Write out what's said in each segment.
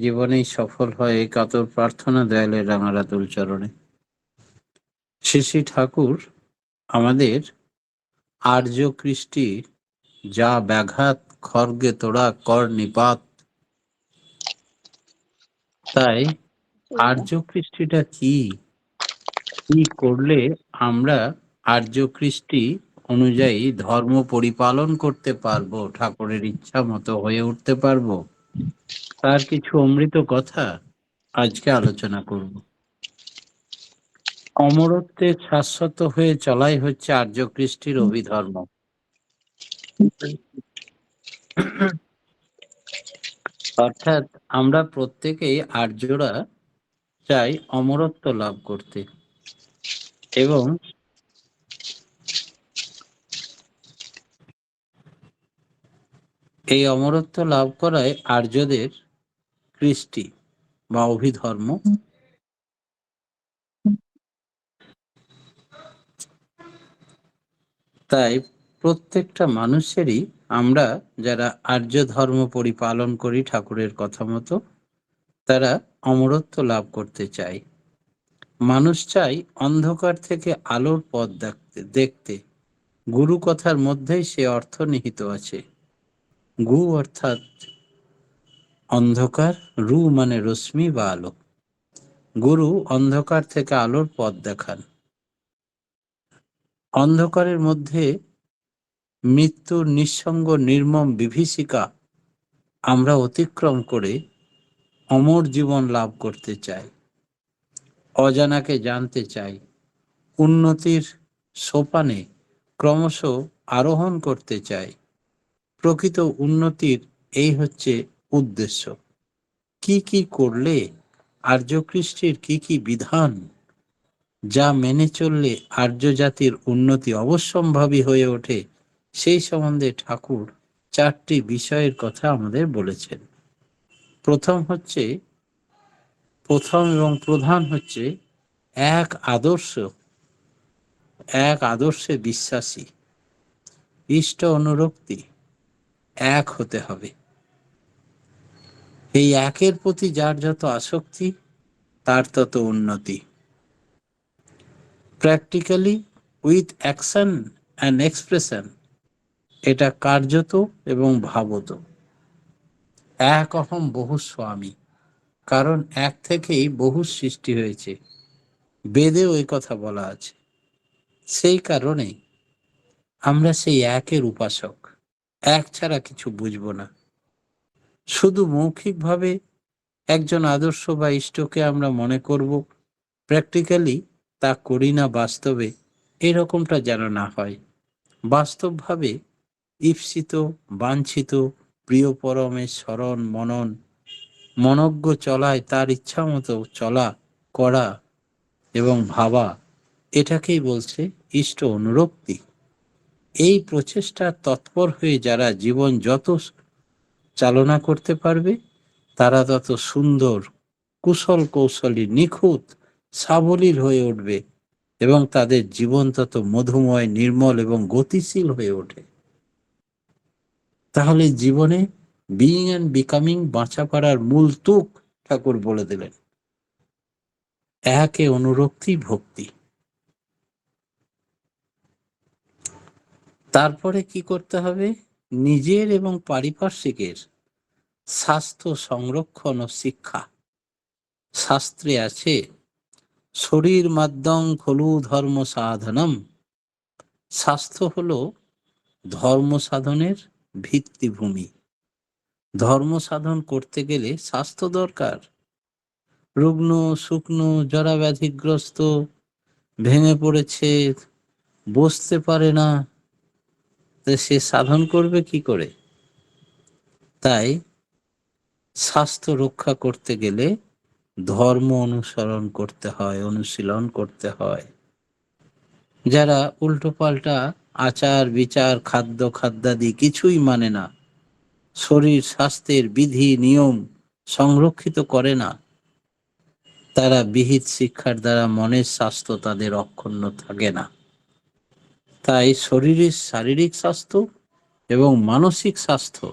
জীবনেই সফল হয় এই কাতর প্রার্থনা দয়ালের রাঙারাতুল চরণে। শ্রী শ্রী ঠাকুর আমাদের আর্য কৃষ্টি যা ব্যাঘাত খর্গে তোড়া কর নিপাত, তাই আর্য কৃষ্টিটা কি কি করলে আমরা আর্য কৃষ্টি অনুযায়ী ধর্ম পরিপালন করতে পারবো, ঠাকুরের ইচ্ছা মতো হয়ে উঠতে পারবো, তার কিছু অমৃত কথা আজকে আলোচনা করব। অমরত্বে শাশ্বত হয়ে চলাই হচ্ছে আর্য কৃষ্টির অভিধর্ম। অর্থাৎ আমরা প্রত্যেকেই আর্যরা চাই অমরত্ব লাভ করতে, এবং এই অমরত্ব লাভ করায় আর্যদের কৃষ্টি বা অভিধর্ম। তাই প্রত্যেকটা মানুষেরই, আমরা যারা আর্য ধর্ম পরিপালন করি ঠাকুরের কথা মতো, তারা অমরত্ব লাভ করতে চাই। মানুষ চাই অন্ধকার থেকে আলোর পথ দেখতে। গুরু কথার মধ্যেই সে অর্থ নিহিত আছে। গু অর্থাৎ অন্ধকার, রু মানে রশ্মি বা আলো। গুরু অন্ধকার থেকে আলোর পথ দেখান। অন্ধকারের মধ্যে মৃত্যুর নিঃসঙ্গ নির্মম বিভীষিকা আমরা অতিক্রম করে অমর জীবন লাভ করতে চাই। অজানাকে জানতে চাই, উন্নতির সোপানে ক্রমশ আরোহণ করতে চাই। প্রকৃত উন্নতির এই হচ্ছে উদ্দেশ্য। কি কি করলে, আর্য কৃষ্টির কি কি বিধান, যা মেনে চললে আর্য জাতির উন্নতি অবশ্যম্ভাবী হয়ে ওঠে, সেই সম্বন্ধে ঠাকুর চারটি বিষয়ের কথা আমাদের বলেছেন। প্রথম এবং প্রধান হচ্ছে এক আদর্শ, এক আদর্শে বিশ্বাসী, ইষ্ট অনুরক্তি, এক হতে হবে। এই একের প্রতি যার যত আসক্তি, তার তত উন্নতি। Practically with action and expression, এটা কার্যত এবং ভাবত। এক অহম বহু স্বামী, কারণ এক থেকেই বহু সৃষ্টি হয়েছে, বেদেও এই কথা বলা আছে। সেই কারণে আমরা সেই একের উপাসক। এক ছাড়া কিছু বুঝবো না। শুধু মৌখিকভাবে একজন আদর্শ বা ইষ্টকে আমরা মনে করব, প্র্যাকটিক্যালি তা করি না বাস্তবে, এরকমটা যেন না হয়। বাস্তবভাবে ঈপ্সিত, বাঞ্ছিত প্রিয় পরমের স্মরণ মনন, মনজ্ঞ চলায় তার ইচ্ছা মতো চলা, করা এবং ভাবা, এটাকেই বলছে ইষ্ট অনুরক্তি। এই প্রচেষ্টার তৎপর হয়ে যারা জীবন যত চালনা করতে পারবে, তারা তত সুন্দর, কুশল কৌশলী, নিখুঁত, সাবলীল হয়ে উঠবে, এবং তাদের জীবন তত মধুময়, নির্মল এবং গতিশীল হয়ে ওঠে। তাহলে জীবনে বিইং অ্যান্ড বিকামিং, বাঁচা পাড়ার মূল তুক ঠাকুর বলে দিলেন, একে অনুরক্তি ভক্তি। তারপরে কি করতে হবে? নিজের এবং পারিপার্শ্বিকের স্বাস্থ্য সংরক্ষণ ও শিক্ষা। শাস্ত্রে আছে, শরীর মাধ্যম খলু ধর্ম সাধনম। স্বাস্থ্য হলো ধর্ম সাধনের ভিত্তিভূমি। ধর্ম সাধন করতে গেলে স্বাস্থ্য দরকার। রুগ্ন শুকনো জরা ব্যাধিগ্রস্ত, ভেঙে পড়েছে, বসতে পারে না, সে সাধন করবে কি করে? তাই স্বাস্থ্য রক্ষা করতে গেলে ধর্ম অনুসরণ করতে হয়, অনুশীলন করতে হয়। যারা উল্টো পাল্টা আচার বিচার, খাদ্য খাদ্যাদি কিছুই মানে না, শরীর স্বাস্থ্যের বিধি নিয়ম সংরক্ষিত করে না, তারা বিহিত শিক্ষার দ্বারা মনের স্বাস্থ্য তাদের অক্ষুণ্ণ থাকে না। তাই শরীরের শারীরিক স্বাস্থ্য এবং মানসিক স্বাস্থ্য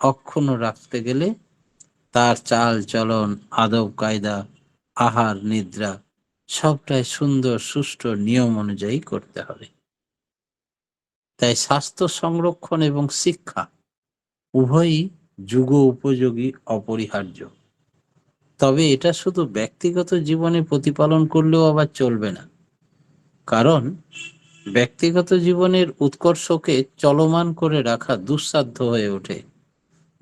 অক্ষুণ্ণ রাখতে গেলে তার চাল চলন, আদব কায়দা, আহার নিদ্রা সবটাই সুন্দর সুষ্ঠু নিয়ম অনুযায়ী করতে হবে। তাই স্বাস্থ্য সংরক্ষণ এবং শিক্ষা উভয়ই যুগ উপযোগী, অপরিহার্য। তবে এটা শুধু ব্যক্তিগত জীবনে প্রতিপালন করলেও আবার চলবে না, কারণ ব্যক্তিগত জীবনের উৎকর্ষকে চলমান করে রাখা দুঃসাধ্য হয়ে ওঠে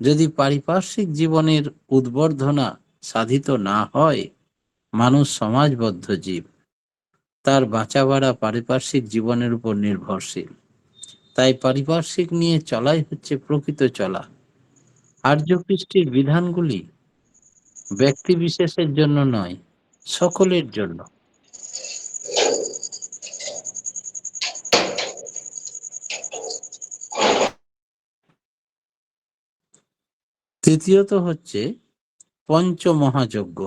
যদি পারিপার্শ্বিক জীবনের উদ্বর্ধনা সাধিত না হয়। মানুষ সমাজবদ্ধ জীব, তার বাঁচা বাড়া পারিপার্শ্বিক জীবনের উপর নির্ভরশীল। তাই পারিপার্শ্বিক নিয়ে চলাই হচ্ছে প্রকৃত চলা। আর্য কৃষ্টির বিধানগুলি ব্যক্তি বিশেষের জন্য নয়, সকলের জন্য। তৃতীয়ত হচ্ছে পঞ্চমহাযজ্ঞ।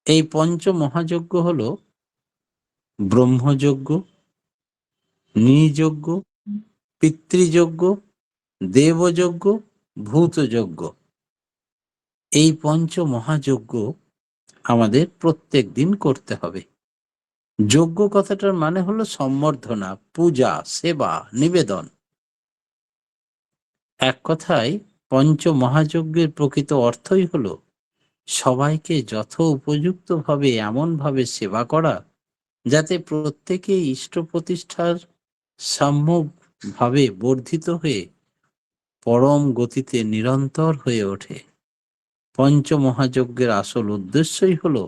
এই পঞ্চমহাযজ্ঞ হল ব্রহ্মযজ্ঞ, নৃযজ্ঞ, পিতৃযজ্ঞ, দেবযজ্ঞ, ভূতযজ্ঞ। এই পঞ্চমহাযজ্ঞ আমাদের প্রত্যেক দিন করতে হবে। যজ্ঞ কথাটার মানে হলো সম্বর্ধনা, পূজা, সেবা, নিবেদন। এক কথায় পঞ্চমহাযজ্ঞের প্রকৃত অর্থই হলো সবাইকে যথোপযুক্তভাবে এমনভাবে সেবা করা যাতে প্রত্যেকে ইষ্ট প্রতিষ্ঠার সাম্যভাবে বর্ধিত হয়ে পরম গতিতে নিরন্তর হয়ে ওঠে। পঞ্চমহাযজ্ঞের আসল উদ্দেশ্যই হলো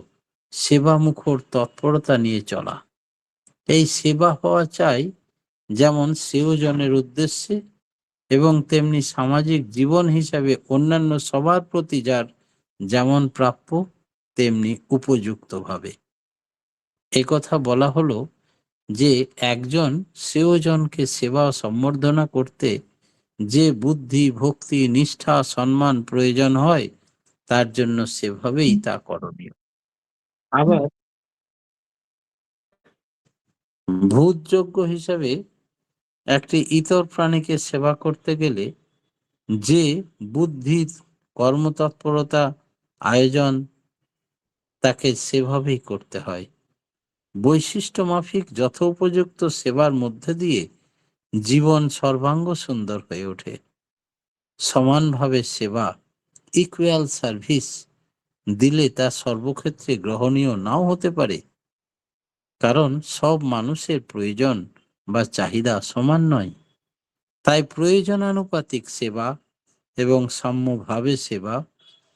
সেবামুখর তৎপরতা নিয়ে চলা। এই সেবা হওয়া চাই যেমন শ্রেয়জনের উদ্দেশ্যে এবং তেমনি সামাজিক জীবন হিসাবে অন্যান্য সবার প্রতি যার যেমন প্রাপ্য তেমনি উপযুক্তভাবে। একথা বলা হলো যে একজন শ্রেয়জনকে সেবা ও সম্বর্ধনা করতে যে বুদ্ধি, ভক্তি, নিষ্ঠা, সম্মান প্রয়োজন হয় তার জন্য সেভাবেই তা করণীয়। আবার ভূতযোগ্য হিসাবে একটি ইতর প্রাণীকে সেবা করতে গেলে যে বুদ্ধি, কর্মতৎপরতা, আয়োজন তাকে সেভাবেই করতে হয়। বৈশিষ্ট্য মাফিক যথোপযুক্ত সেবার মধ্যে দিয়ে জীবন সর্বাঙ্গ সুন্দর হয়ে ওঠে। সমানভাবে সেবা, ইকুয়াল সার্ভিস দিলে তা সর্বক্ষেত্রে গ্রহণীয় নাও হতে পারে, কারণ সব মানুষের প্রয়োজন বা চাহিদা সমান নয়। তাই প্রয়োজনানুপাতিক সেবা এবং সাম্যভাবে সেবা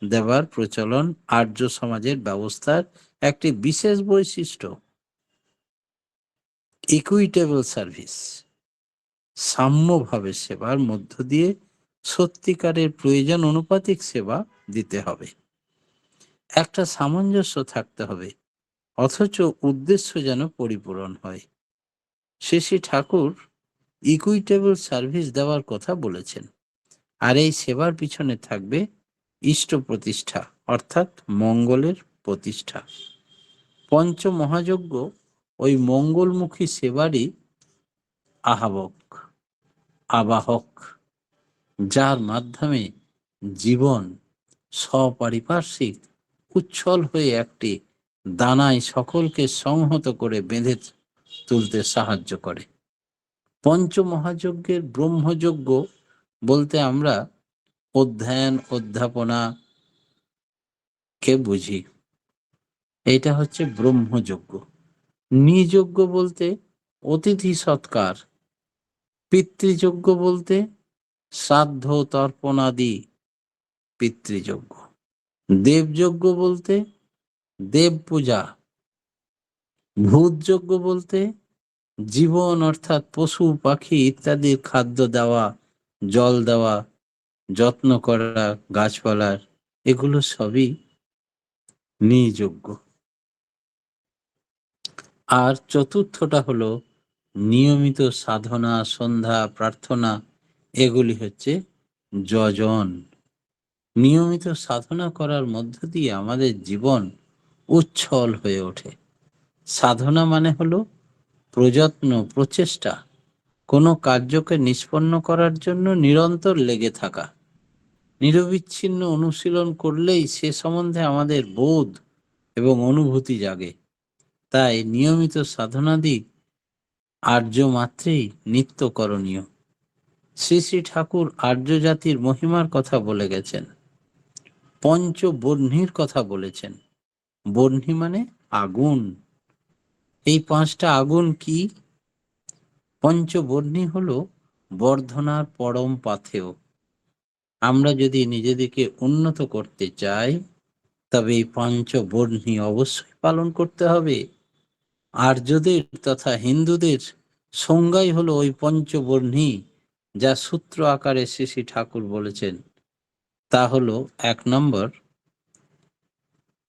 দেবার প্রচলন আর্য সমাজের ব্যবস্থার একটি বিশেষ বৈশিষ্ট্য। ইকুইটেবল সার্ভিস, সাম্যভাবে সেবার মধ্য দিয়ে সত্যিকারের প্রয়োজন অনুপাতিক সেবা দিতে হবে। একটা সামঞ্জস্য থাকতে হবে, অথচ উদ্দেশ্য যেন পরিপূরণ হয়। শ্রী ঠাকুর ইকুইটেবল সার্ভিস দেওয়ার কথা বলেছেন, আর এই সেবার পিছনে থাকবে ইষ্ট প্রতিষ্ঠা, অর্থাৎ মঙ্গলের প্রতিষ্ঠা। পঞ্চমহাযজ্ঞ ওই মঙ্গলমুখী সেবারই আবাহক, যার মাধ্যমে জীবন সপারিপার্শ্বিক উচ্ছল হয়ে একটি দানায় সকলকে সংহত করে বেঁধে তুলতে সাহায্য করে। পঞ্চমহাযজ্ঞের ব্রহ্মযজ্ঞ বলতে আমরা অধ্যয়ন, অধ্যাপনা কে বুঝি। এটা হচ্ছে ব্রহ্মযজ্ঞ। নৃযজ্ঞ বলতে অতিথি সৎকার, পিতৃযজ্ঞ বলতে শ্রাদ্ধ তর্পণাদি পিতৃযজ্ঞ, দেবযজ্ঞ বলতে দেব পূজা, ভূতযজ্ঞ বলতে জীবন অর্থাৎ পশু পাখি ইত্যাদির খাদ্য দেওয়া, জল দেওয়া, যত্ন করা গাছপালার, এগুলো সবই নৃযজ্ঞ। আর চতুর্থটা হলো নিয়মিত সাধনা, সন্ধ্যা, প্রার্থনা, এগুলি হচ্ছে যজন। নিয়মিত সাধনা করার মধ্য দিয়ে আমাদের জীবন উচ্ছল হয়ে ওঠে। সাধনা মানে হলো প্রযত্ন, প্রচেষ্টা, কোনো কার্যকে নিষ্পন্ন করার জন্য নিরন্তর লেগে থাকা। নিরবিচ্ছিন্ন অনুশীলন করলেই সে সম্বন্ধে আমাদের বোধ এবং অনুভূতি জাগে। তাই নিয়মিত সাধনাদি আর্য মাত্রেই নিত্য করণীয়। শ্রী শ্রী ঠাকুর আর্য জাতির মহিমার কথা বলে গেছেন, পঞ্চবহ্নির কথা বলেছেন। বহ্নি মানে আগুন। এই পাঁচটা আগুন কি? পঞ্চবহ্নি হলো বর্ধনার পরম পাথেয়। আমরা যদি নিজেদেরকে উন্নত করতে চাই তবে এই পঞ্চবহ্নি অবশ্যই পালন করতে হবে। আর্যদের তথা হিন্দুদের সংজ্ঞাই হলো ওই পঞ্চবহ্নি, যা সূত্র আকারে শ্রী শ্রী ঠাকুর বলেছেন। তা হলো ১ নম্বর,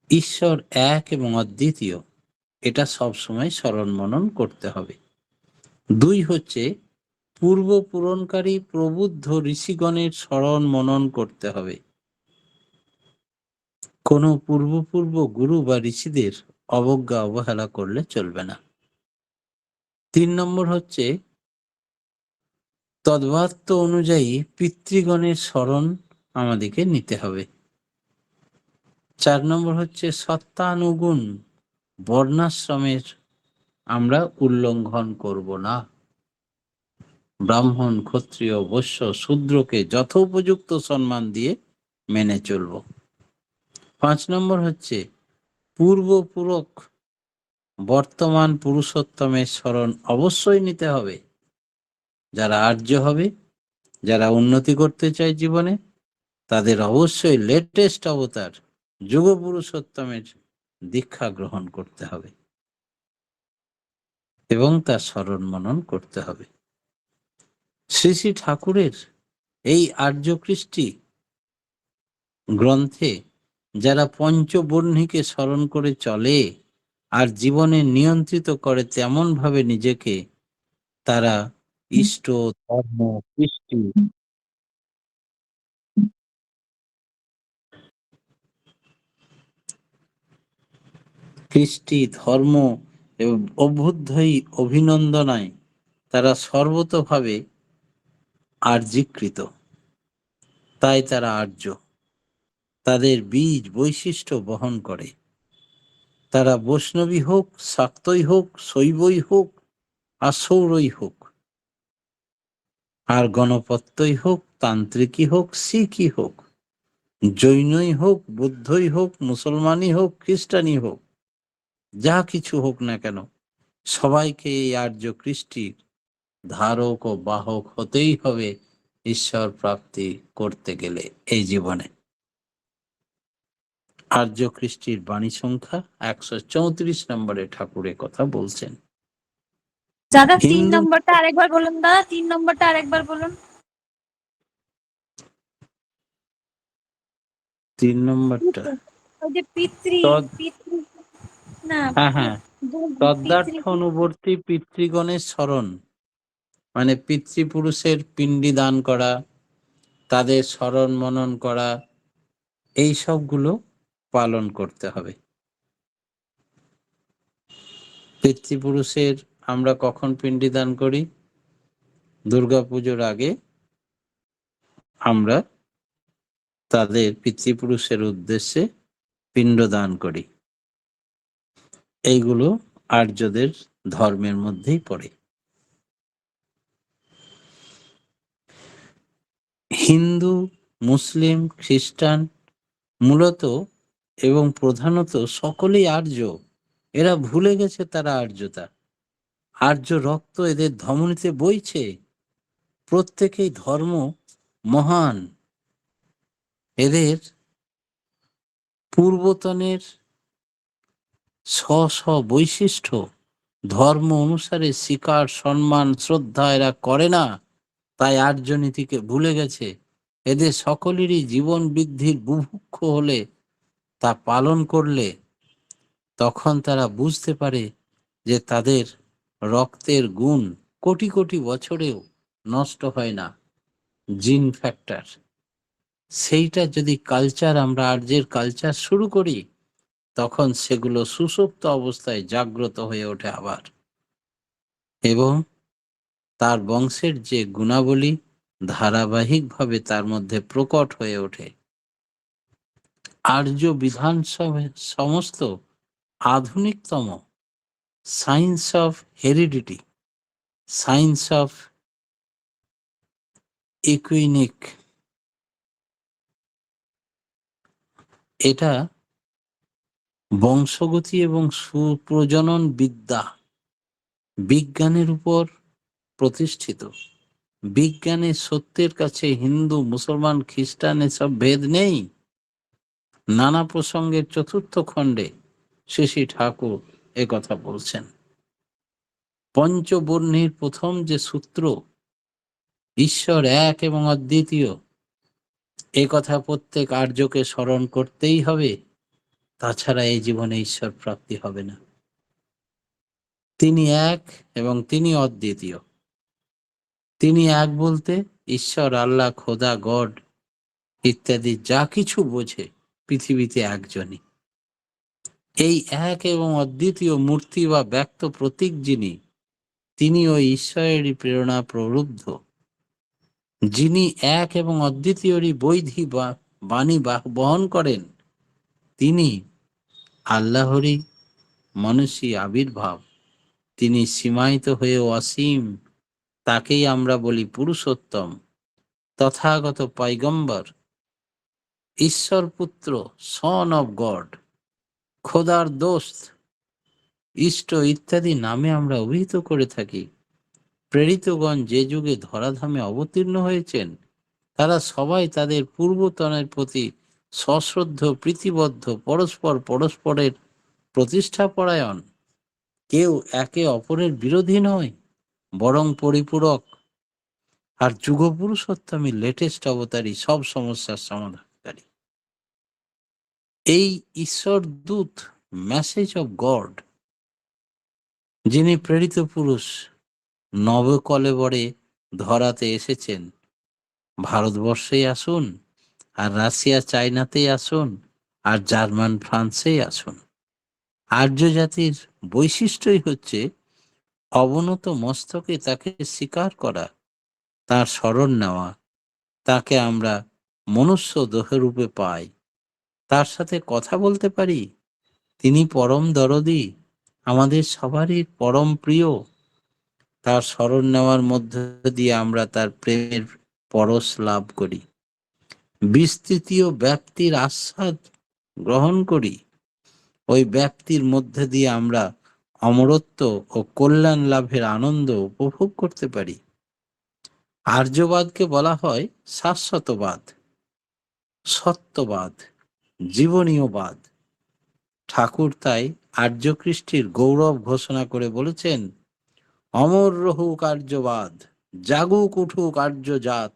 ঈশ্বর এক এবং অদ্বিতীয়, এটা সবসময় স্মরণ মনন করতে হবে। ২ হচ্ছে পূর্ব পূরণকারী প্রবুদ্ধ ঋষিগণের স্মরণ মনন করতে হবে। কোনো পূর্ব গুরু বা ঋষিদের অবজ্ঞা অবহেলা করলে চলবে না। ৩ নম্বর হচ্ছে তদ্বার্থ অনুযায়ী পিতৃগণের স্মরণ আমাদেরকে নিতে হবে। ৪ নম্বর হচ্ছে সত্তানুগুণ বর্ণাশ্রমের আমরা উল্লঙ্ঘন করব না। ব্রাহ্মণ, ক্ষত্রিয়, বৈশ্য, শূদ্রকে যথোপযুক্ত সম্মান দিয়ে মেনে চলব। ৫ নম্বর হচ্ছে পূর্বপুরখ বর্তমান পুরুষোত্তমের স্মরণ অবশ্যই নিতে হবে। যারা আর্য হবে, যারা উন্নতি করতে চায় জীবনে, তাদের অবশ্যই লেটেস্ট অবতার যুগ পুরুষোত্তমের দীক্ষা গ্রহণ করতে হবে এবং তার স্মরণ মনন করতে হবে। শ্রী শ্রী ঠাকুরের এই আর্য কৃষ্টি গ্রন্থে যারা পঞ্চবহ্নিকে স্মরণ করে চলে আর জীবনে নিয়ন্ত্রিত করে তেমন ভাবে নিজেকে, তারা ইষ্ট, ধর্ম, কৃষ্টি, ধর্ম এবং অভ্যুদয় অভিনন্দনায় তারা সর্বতোভাবে আর্যীকৃত। তাই তারা আর্য। তাদের বীজ বৈশিষ্ট্য বহন করে। তারা বৈষ্ণবী হোক, শাক্তই হোক, শৈবই হোক আর সৌরই হোক, আর গণপত্যই হোক, তান্ত্রিকই হোক, শিখই হোক, জৈনই হোক, বুদ্ধই হোক, মুসলমানই হোক, খ্রিস্টানই হোক, যা কিছু হোক না কেন, সবাইকে এই আর্য কৃষ্টির ধারক ও বাহক হতেই হবে ঈশ্বর প্রাপ্তি করতে গেলে এই জীবনে। আর্য কৃষ্টির বাণী সংখ্যা ১৩৪ নম্বরে ঠাকুরের কথা বলছেন। দাদা ৩ নম্বরটা আরেকবার বলুন। দাদা ৩ নম্বরটা আরেকবার বলুন। ৩ নম্বরটা ওই যে পিতৃ না হ্যাঁ, তদ্বার্থ অনুবর্তী পিতৃগণের স্মরণ, মানে পিতৃপুরুষের পিণ্ডি দান করা, তাদের স্মরণ মনন করা, এই সবগুলো পালন করতে হবে। পিতৃপুরুষের আমরা কখন পিণ্ডি দান করি? দুর্গাপুজোর আগে আমরা তাদের পিতৃপুরুষের উদ্দেশ্যে পিণ্ড দান করি। এইগুলো আর্যদের ধর্মের মধ্যেই পড়ে। হিন্দু, মুসলিম, খ্রিস্টান মূলত এবং প্রধানত সকলেই আর্য। এরা ভুলে গেছে তারা আর্যতা। আর্য রক্ত এদের ধমনীতে বইছে। প্রত্যেকেই ধর্ম মহান। এদের পূর্বতনের স্ব বৈশিষ্ট্য ধর্ম অনুসারে স্বীকার, সম্মান, শ্রদ্ধা এরা করে না। তাই আর্য নীতিকে ভুলে গেছে। এদের সকলেরই জীবন বৃদ্ধির বুভুক্ষ হলে, তা পালন করলে, তখন তারা বুঝতে পারে যে তাদের রক্তের গুণ কোটি কোটি বছরেও নষ্ট হয় না। জিন ফ্যাক্টর, সেইটা যদি কালচার, আমরা আর্যের কালচার শুরু করি, তখন সেগুলো সুষুপ্ত অবস্থায় জাগ্রত হয়ে ওঠে আবার, এবং তার বংশের যে গুণাবলী, ধারাবাহিকভাবে তার মধ্যে প্রকট হয়ে ওঠে। আর্য বিধান সমস্ত আধুনিকতম science of heredity, science of eugenics, এটা বংশগতি এবং সুপ্রজনন বিদ্যা, বিজ্ঞানের উপর প্রতিষ্ঠিত। বিজ্ঞানের সত্যের কাছে হিন্দু, মুসলমান, খ্রিস্টান এসব ভেদ নেই। নানা প্রসঙ্গের চতুর্থ খণ্ডে শ্রী ঠাকুর কথা বলছেন। পঞ্চবর্ণের প্রথম যে সূত্র, ঈশ্বর এক এবং অদ্বিতীয়, কথা প্রত্যেক আর্যকে স্মরণ করতেই হবে, তাছাড়া এই জীবনে ঈশ্বর প্রাপ্তি হবে না। তিনি এক এবং তিনি অদ্বিতীয়। তিনি এক বলতে ঈশ্বর, আল্লাহ, খোদা, গড ইত্যাদি যা কিছু বোঝে পৃথিবীতে একজনই। এই এক এবং অদ্বিতীয় মূর্তি বা ব্যক্ত প্রতীক যিনি, তিনি ওই ঈশ্বরেরই প্রেরণা প্রলুব্ধ। যিনি এক এবং অদ্বিতীয়রই বৈধি বা বাণী বহন করেন, তিনি আল্লাহরই মনুষ্যী আবির্ভাব। তিনি সীমায়িত হয়ে অসীম, তাকেই আমরা বলি পুরুষোত্তম, তথাগত পয়গম্বর, ঈশ্বর পুত্র, সন অফ গড, খোদার দোস্ত, ইষ্ট ইত্যাদি নামে আমরা অভিহিত করে থাকি। প্রেরিতগণ যে যুগে ধরাধামে অবতীর্ণ হয়েছেন, তারা সবাই তাদের পূর্বতনের প্রতি সশ্রদ্ধ, প্রীতিবদ্ধ, পরস্পরের প্রতিষ্ঠাপরায়ণ। কেউ একে অপরের বিরোধী নয়, বরং পরিপূরক। আর যুগপুরুষোত্তমী লেটেস্ট অবতারী, সব সমস্যার সমাধানকারী। এই ঈশ্বর দূত, মেসেজ অফ গড, যিনি প্রেরিত পুরুষ, নবকলেবরে ধরাতে এসেছেন। ভারতবর্ষেই আসুন, আর রাশিয়া চায়নাতেই আসুন, আর জার্মান ফ্রান্সেই আসুন। আর্য জাতির বৈশিষ্ট্যই হচ্ছে অবনত মস্তকে তাকে স্বীকার করা, তার শরণ নেওয়া। তাকে আমরা মনুষ্য দেহরূপে পাই, তার সাথে কথা বলতে পারি। তিনি পরম দরদি, আমাদের সবারই পরম প্রিয়। তার শরণ নেওয়ার মধ্য দিয়ে আমরা তার প্রেমের পরশ লাভ করি, বিস্তৃতীয় ব্যাপ্তির আস্বাদ গ্রহণ করি। ওই ব্যাপ্তির মধ্যে দিয়ে আমরা অমরত্ব ও কল্যাণ লাভের আনন্দ উপভোগ করতে পারি। আর্যবাদকে বলা হয় শাশ্বতবাদ, সত্যবাদ, জীবনীয়বাদ। ঠাকুর তাই আর্য কৃষ্টির গৌরব ঘোষণা করে বলেছেন, অমর রহুক আর্যবাদ, জাগুক উঠুক আর্য জাত।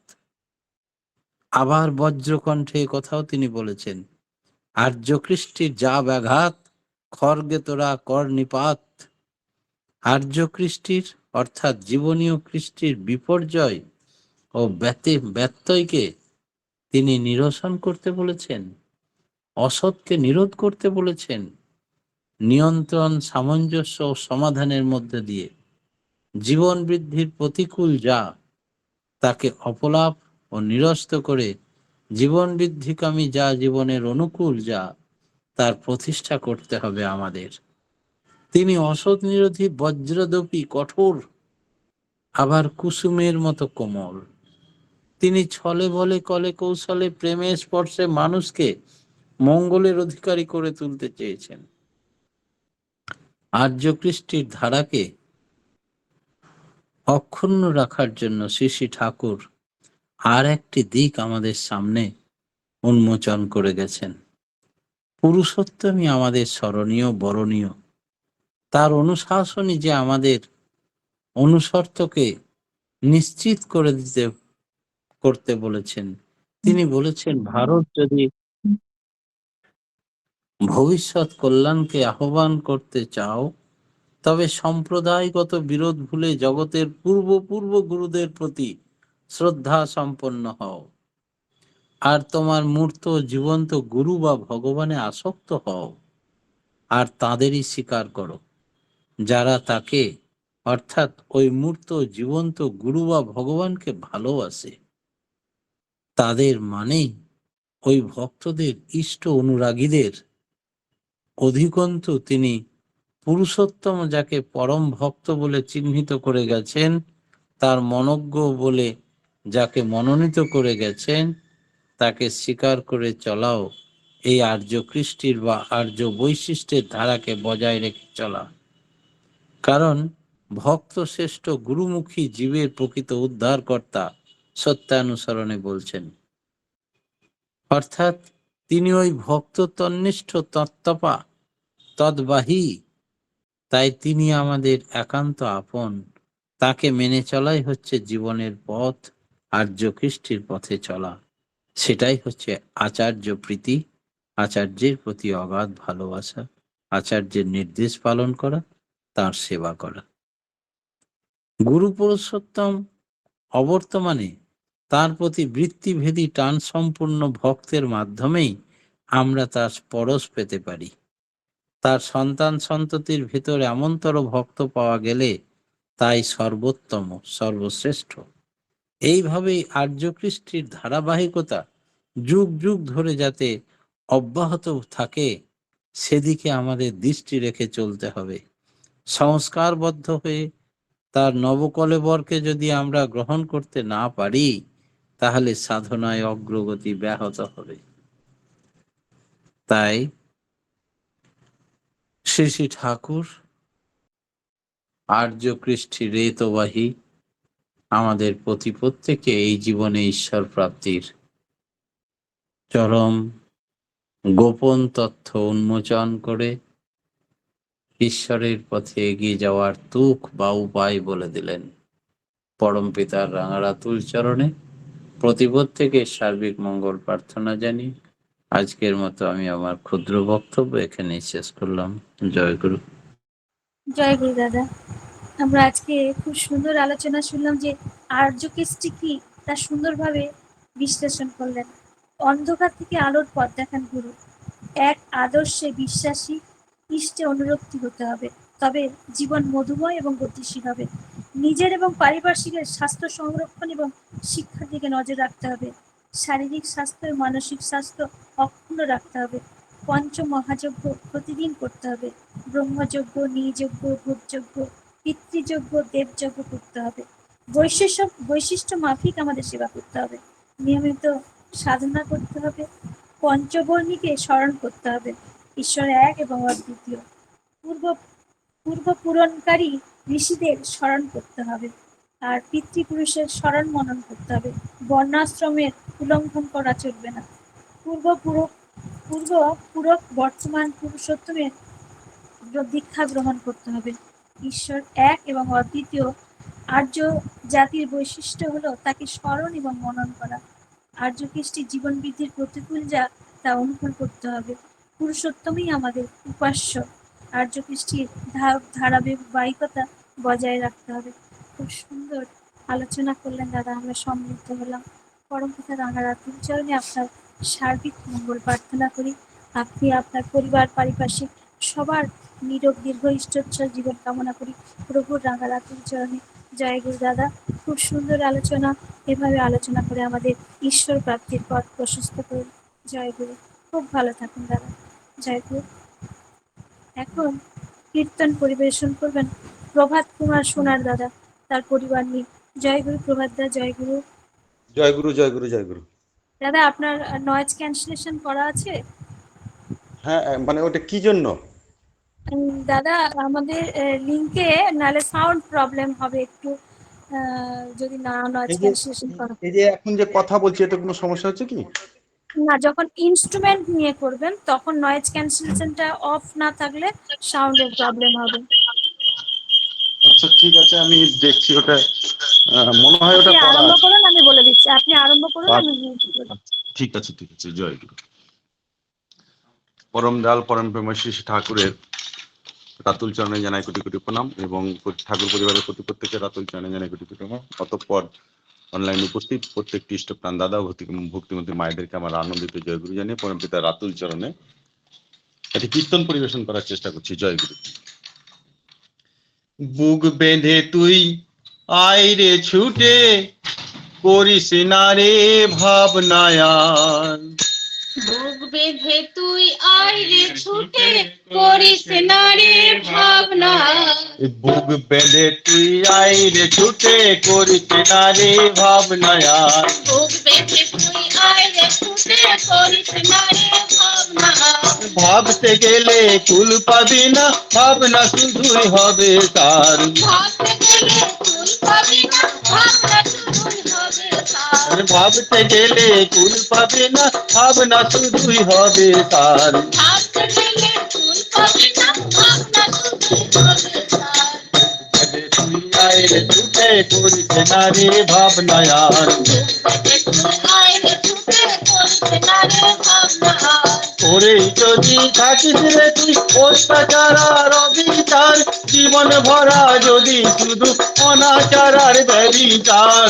আবার বজ্রকণ্ঠে কথাও তিনি বলেছেন, আর্য কৃষ্টির যা ব্যাঘাত, খর্গে তোরা কর নিপাত। আর্য কৃষ্টির অর্থাৎ জীবনীয় কৃষ্টির বিপর্যয় ও ব্যত্যয়কে তিনি নিরসন করতে বলেছেন, অসৎকে নিরোধ করতে বলেছেন। নিয়ন্ত্রণ, সামঞ্জস্য ও সমাধানের মধ্যে দিয়ে জীবন বৃদ্ধির প্রতিকূল যা, তাকে অপলাপ ও নিরস্ত করে জীবন বৃদ্ধিকামী যা, জীবনের অনুকূল যা, তার প্রতিষ্ঠা করতে হবে আমাদের। তিনি অসৎ নিরোধী, বজ্রদপী কঠোর, আবার কুসুমের মতো কোমল। তিনি ছলে বলে কলে কৌশলে প্রেমের স্পর্শে মানুষকে মঙ্গলের অধিকারী করে তুলতে চেয়েছেন। আর্য কৃষ্টির ধারাকে অক্ষুণ্ণ রাখার জন্য শ্রী ঠাকুর আর একটি দিক আমাদের সামনে উন্মোচন করে গেছেন। পুরুষোত্তমই আমাদের স্মরণীয়, বরণীয়। তার অনুশাসনই যে আমাদের অনুসর্তকে নিশ্চিত করে করতে বলেছেন। তিনি বলেছেন, ভারত যদি ভবিষ্যৎ কল্যাণকে আহ্বান করতে চাও, তবে সম্প্রদায়গত বিরোধ ভুলে জগতের পূর্ব গুরুদের প্রতি শ্রদ্ধা সম্পন্ন হও, আর তোমার মূর্ত জীবন্ত গুরু বা ভগবানে আসক্ত হও, আর তাঁদেরই স্বীকার করো যারা তাকে অর্থাৎ ওই মূর্ত জীবন্ত গুরু বা ভগবানকে ভালোবাসে। তাদের মানেই ওই ভক্তদের ইষ্ট অনুরাগীদের অধিকন্তু তিনি পুরুষোত্তম, যাকে পরম ভক্ত বলে চিহ্নিত করে গেছেন, তার মনজ্ঞ বলে যাকে মনোনীত করে গেছেন, তাকে স্বীকার করে চলাও এই আর্য কৃষ্টির বা আর্য বৈশিষ্ট্যের ধারাকে বজায় রেখে চলা। কারণ ভক্ত শ্রেষ্ঠ গুরুমুখী জীবের প্রকৃত উদ্ধারকর্তা সত্যানুসরণে বলছেন, অর্থাৎ তিনি ওই ভক্ত তন্নিষ্ঠ তত্ত্বপা তদ্বাহী, তাই তিনি আমাদের একান্ত আপন। তাকে মেনে চলাই হচ্ছে জীবনের পথ, আর্য কৃষ্টির পথে চলা। সেটাই হচ্ছে আচার্য প্রীতি, আচার্যের প্রতি অগাধ ভালোবাসা, আচার্যের নির্দেশ পালন করা, তার সেবা করা। গুরু পুরুষোত্তম অবর্তমানে তার প্রতি বৃত্তিভেদী টান সম্পূর্ণ ভক্তের মাধ্যমেই আমরা তার পরশ পেতে পারি। তার সন্তান সন্ততির ভেতর এমনতর ভক্ত পাওয়া গেলে তাই সর্বোত্তম, সর্বশ্রেষ্ঠ। এইভাবেই আর্য কৃষ্টির ধারাবাহিকতা যুগ যুগ ধরে যাতে অব্যাহত থাকে, সেদিকে আমাদের দৃষ্টি রেখে চলতে হবে। সংস্কারবদ্ধ হয়ে তার নবকলেবরকে যদি আমরা গ্রহণ করতে না পারি, তাহলে সাধনায় অগ্রগতি ব্যাহত হবে। তাই শ্রী শ্রী ঠাকুর আর্য কৃষ্টি রেতবাহী আমাদের প্রত্যেককে এই জীবনে ঈশ্বর প্রাপ্তির চরম গোপন তথ্য উন্মোচন করে ঈশ্বরের পথে এগিয়ে যাওয়ার তুক বা উপায় বলে দিলেন। পরম পিতার রাঙারাতুল চরণে প্রত্যেকে সার্বিক মঙ্গল প্রার্থনা জানি আজকের মতো আমি আমার ক্ষুদ্র বক্তব্য এখানেই শেষ করলাম। জয় গুরু। জয় গুরু দাদা। আমরা আজকে খুব সুন্দর আলোচনা শুনলাম যে আর্য কৃষ্টি কি, তা সুন্দরভাবে বিশ্লেষণ করলেন। অন্ধকার থেকে আলোর পথ দেখান গুরু। এক আদর্শে বিশ্বাসী, ইষ্টে অনুরক্তি হতে হবে, তবে জীবন মধুময় এবং গতিশীল হবে। নিজের এবং পারিপার্শ্বিকের স্বাস্থ্য সংরক্ষণ এবং শিক্ষার দিকে নজর রাখতে হবে। শারীরিক স্বাস্থ্য এবং মানসিক স্বাস্থ্য অক্ষুণ্ণ রাখতে হবে। পঞ্চ মহাযজ্ঞ প্রতিদিন করতে হবে। ব্রহ্মযজ্ঞ, নিযজ্ঞ, ভূতযজ্ঞ, পিতৃযজ্ঞ, দেবযজ্ঞ করতে হবে। বৈশিষ্ট্য মাফিক আমাদের সেবা করতে হবে। নিয়মিত সাধনা করতে হবে। পঞ্চবর্ণীকে স্মরণ করতে হবে। ঈশ্বর এক এবং অদ্বিতীয়। পূর্ব পূরণকারী ঋষিদের স্মরণ করতে হবে। আর পিতৃপুরুষের স্মরণ মনন করতে হবে। বর্ণাশ্রমের উল্লঙ্ঘন করা চলবে না। পূর্বপূরক বর্তমান পুরুষোত্তমের দীক্ষা গ্রহণ করতে হবে। ঈশ্বর এক এবং অদ্বিতীয়। আর্য জাতির বৈশিষ্ট্য হলো তাকে স্মরণ এবং মনন করা। আর্য কৃষ্টির জীবন বৃদ্ধির প্রতিকূল যা, তা অনুকূল করতে হবে। পুরুষোত্তমই আমাদের উপাস্য। আর্য কৃষ্টির ধারাবাহিকতা বজায় রাখতে হবে। খুব সুন্দর আলোচনা করলেন দাদা, আমরা সমৃদ্ধ হলাম। পরমপিতা রাঙারাতুল চরণে আপনার সার্বিক মঙ্গল প্রার্থনা করি। আপনি আপনার পরিবার, পারিপার্শ্বিক সবার নিরোগ দীর্ঘ ইষ্টোচ্ছল জীবন কামনা করি প্রভুর রাঙারাতুল চরণে। জয় গুরু দাদা। খুব সুন্দর আলোচনা। এভাবে আলোচনা করে আমাদের ঈশ্বর প্রাপ্তির পথ প্রশস্ত করুন। জয় গুরু। খুব ভালো থাকুন দাদা। জয় গুরু। এখন কীর্তন পরিবেশন করবেন প্রভাত কুমার সোনার দাদা, তার পরিবার নিয়ে। জয় গুরু প্রভাত দা। জয় গুরু। জয় গুরু, জয় গুরু, জয় গুরু। দাদা আপনার নয়েজ ক্যান্সেলেশন করা আছে? হ্যাঁ, মানে ওটা কি জন্য? দাদা আমাদের লিংকে নালে সাউন্ড প্রবলেম হবে একটু, যদি না নয়েজ ক্যান্সেলেশন করা। এই যে এখন যে কথা বলছি, এটা কোনো সমস্যা হচ্ছে কি? না, যখন ইনস্ট্রুমেন্ট নিয়ে করবেন তখন নয়েজ ক্যান্সেলেশনটা অফ না থাকলে সাউন্ডের প্রবলেম হবে। আচ্ছা ঠিক আছে, আমি দেখছি ওটা। মনে হয় ওটা আপনি করা আরম্ভ আছে। করুন, আমি বলে দিচ্ছি। আপনি আরম্ভ করুন, আমি ঠিক আছে, ঠিক আছে। জয় গুরু। পরম দয়াল পরম প্রেমময় শ্রী ঠাকুরের রাতুল চরণে জানাই কোটি কোটি প্রণাম এবং ঠাকুর পরিবারের প্রত্যেকের রাতুল চরণে জানাই কোটি কোটি প্রণাম। অতঃপর অনলাইন উপস্থিত প্রত্যেকটি ইষ্টপ্রাণ দাদা ভক্তিমতী মায়েদেরকে আমার আনন্দিত জয় গুরু জানিয়ে পরম পিতা রাতুল চরণে একটি কীর্তন পরিবেশন করার চেষ্টা করছি। জয় গুরু। বুক বেঁধে তুই আয় রে ছুটে, করিস না রে ভাবনায়ান। বুক বেঁধে তুই আয় রে ছুটে, করিস না রে ভাবনা। বুক বেঁধে তুই আয় রে ছুটে, করিস না রে ভাবনায়ান। বুক বেঁধে তুই আয় রে ছুটে, করিস না রে ভাবনা। ভাবতে গেলে কুল পাবি না, ভাবনা শুধুই হবে তার। ভাবতে গেলে কুল পাবি না, ভাবনা শুধুই হবে তার। ভাবতে গেলে কুল পাবি না, ভাবনা শুধুই হবে তার। ভাবতে গেলে কুল পাবি না, ভাবনা শুধুই হবে তার। তুই আয় রে ছুটে, করিস না রে ভাবনায়ান। ওরে যদি থাকিস রে তুই অত্যাচার আর অবিচার, জীবন ভরা যদি শুধু অনাচার আর ব্যভিচার।